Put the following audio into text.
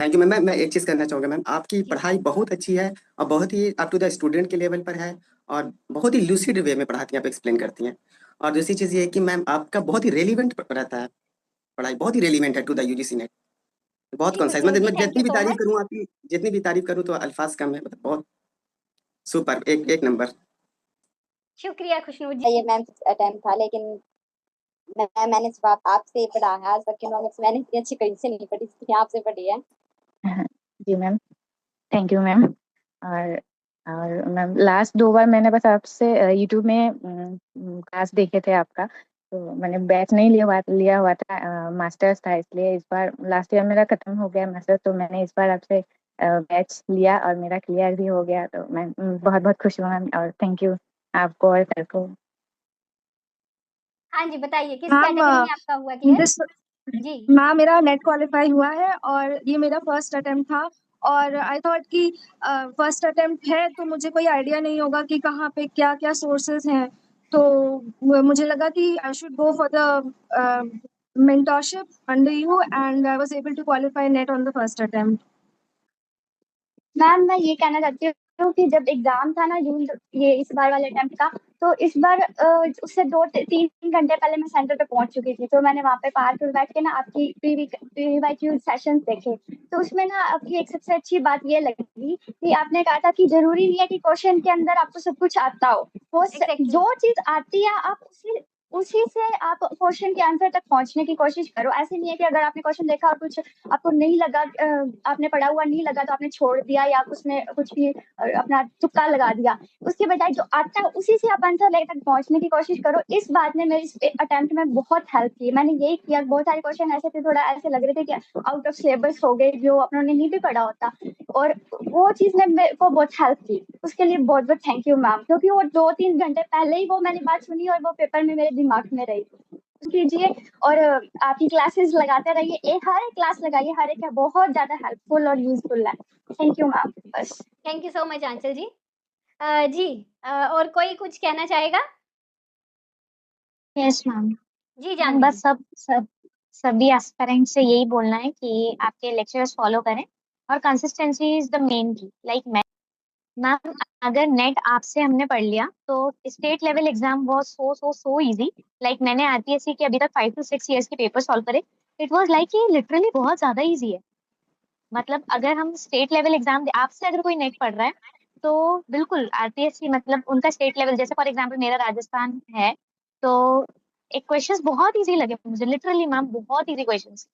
Thank you ma'am. मैं एक चीज़ कहना चाहूँगा मैम, आपकी जी पढ़ाई बहुत अच्छी है और बहुत ही अप टू द स्टूडेंट के लेवल पर है और बहुत ही लूसिड वे में पढ़ाती हैं, आप एक्सप्लेन करती हैं। और दूसरी चीज़ ये है कि मैम आपका बहुत ही रेलिवेंट रहता है, पढ़ाई बहुत ही रेलिवेंट है टू द यूजीसी नेट। बहुत जी कंसाइज, मतलब जी, मैं थैंक जितनी यू भी सो तारीफ मच। करूँ आपकी, जितनी भी तारीफ करूँ तो अल्फाज कम है, मतलब बहुत सुपर, एक नंबर। शुक्रिया खुशनूर जी। ये मैम अटेम्प्ट था, लेकिन मैंने सिर्फ आपसे पढ़ा है। आज तक इकोनॉमिक्स मैंने इतनी अच्छी कहीं से नहीं पढ़ी जितनी आपसे पढ़ी है। जी मैम, थैंक यू मैम। और मैम लास्ट 2 बार मैंने बस आपसे यूट्यूब में क्लास देखे थे आपका, तो मैंने बैच नहीं लिया हुआ था, मास्टर्स था, इसलिए इस बार लास्ट ईयर मेरा खत्म हो गया मास्टर, तो मैंने इस बार आपसे बैच लिया और मेरा क्लियर भी हो गया, तो मैं बहुत बहुत खुश हूँ मैम, और थैंक यू आपको और सर को। हाँ जी, बताइए किस मैम कैटेगरी में आपका हुआ क्लियर? जी मैम मेरा नेट क्वालिफाई हुआ है और ये मेरा फर्स्ट अटेम्प्ट था। और आई थॉट कि फर्स्ट अटेम्प्ट है तो मुझे कोई आइडिया नहीं होगा कि कहाँ पे क्या क्या सोर्सेज हैं, तो मुझे लगा कि I should go for the mentorship under you, and I was able to qualify net on the first attempt. Ma'am मैं ये कहना चाहती हूँ कि जब एग्जाम था ना जून, ये इस बार वाले अटेम्प्ट का, तो इस बार उससे 2-3 घंटे पहले मैं सेंटर पे पहुंच चुकी थी, तो मैंने वहाँ पे पार्क में बैठ के ना आपकी PVQ सेशंस देखे। तो उसमें ना आपकी एक सबसे अच्छी बात ये लगी कि आपने कहा था कि जरूरी नहीं है कि क्वेश्चन के अंदर आपको सब कुछ आता हो, वो जो चीज आती है आप उसी से आप क्वेश्चन के आंसर तक पहुंचने की कोशिश करो। ऐसे नहीं है कि अगर आपने क्वेश्चन देखा और कुछ आपको नहीं लगा, आपने पढ़ा हुआ नहीं लगा तो आपने छोड़ दिया या उसमें कुछ भी अपना तुक्का लगा दिया। उसके बजाय जो आता है उसी से आप आंसर लेकर तक पहुंचने की कोशिश करो। इस बात ने मेरी इस अटेम्प्ट में बहुत हेल्प की। मैंने यही किया, बहुत सारे क्वेश्चन ऐसे थे, थोड़ा ऐसे लग रहे थे कि आउट ऑफ सिलेबस हो गए जो अपनों ने नहीं भी पढ़ा होता, और वो चीज ने मेरे को बहुत हेल्प की। उसके लिए बहुत बहुत थैंक यू मैम, क्योंकि वो 2-3 घंटे पहले ही वो मैंने बात सुनी और वो पेपर में मेरे दिमाग में रही। कीजिए और आपकी क्लासेस लगाते रहिए, हर एक क्लास लगाइए, हर एक बहुत ज्यादा हेल्पफुल और यूजफुल है। Thank you ma'am. बस थैंक यू सो मच आंचल जी। जी और कोई कुछ कहना चाहेगा? Yes ma'am. जी जानवी बस सभी एस्पिरेंट से यही बोलना है कि आपके लेक्चर्स फॉलो करें और कंसिस्टेंसी इज द मेन की। लाइक मैम अगर नेट आपसे हमने पढ़ लिया तो state level exam was so easy. Like मैंने आरपीएससी के अभी तक 5 to 6 ईयर्स के पेपर सॉल्व करे। इट वाज लाइक लिटरली बहुत ज्यादा इजी है। मतलब अगर हम स्टेट लेवल एग्जाम आपसे अगर कोई नेट पढ़ रहा है तो बिल्कुल आरपीएससी मतलब उनका स्टेट लेवल, जैसे फॉर एग्जाम्पल मेरा राजस्थान है, तो एक क्वेश्चंस बहुत इजी लगे मुझे लिटरली मैम, बहुत इजी क्वेश्चंस।